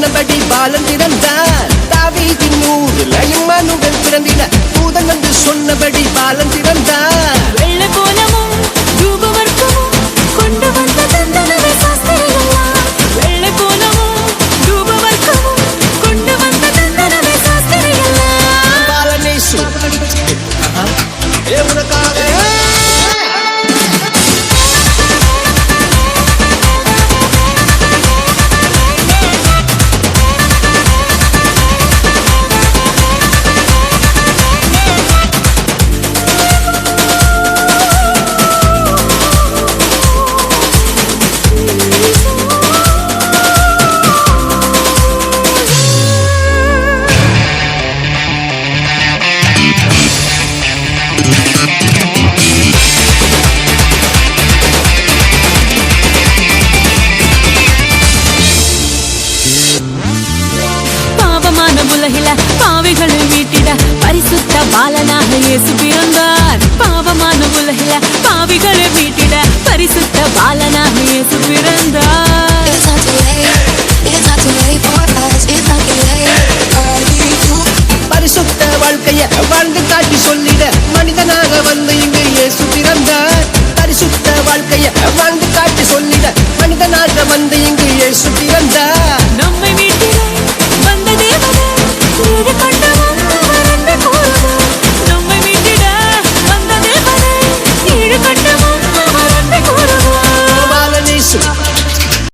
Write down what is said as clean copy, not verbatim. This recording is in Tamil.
சொன்னபடி பாலன் பிறந்தார். தாவீதின் ஊரில் இம்மானுவேல் பிறந்திட தூதன் வந்து சொன்னபடி பாலன் பிறந்தார். வெள்ளை கோலமும் தூபவர்க்கமும் கொண்டு வந்த தந்தனவே சாஸ்திரிகளா. வெள்ளை கோலமும் தூபவர்க்கமும் கொண்டு வந்த தந்தனவே சாஸ்திரிகளா. பாலனேசு உனக்காக உலகில பாவிகளை மீட்டிட பரிசுத்த பாலனாக இயேசு பிறந்தார். பாவமான உலகில பாவிகளை மீட்டிட பரிசுத்த பாலனாக இயேசு பிறந்தார். பரிசுத்த வாழ்க்கைய வாழ்ந்து காட்டி சொல்லிட மனிதனாக வந்து இங்கு இயேசு பிறந்தார். பரிசுத்த வாழ்க்கைய வாழ்ந்து காட்டி சொல்லிட மனிதனாக வந்து இங்கு இயேசு பிறந்தார்.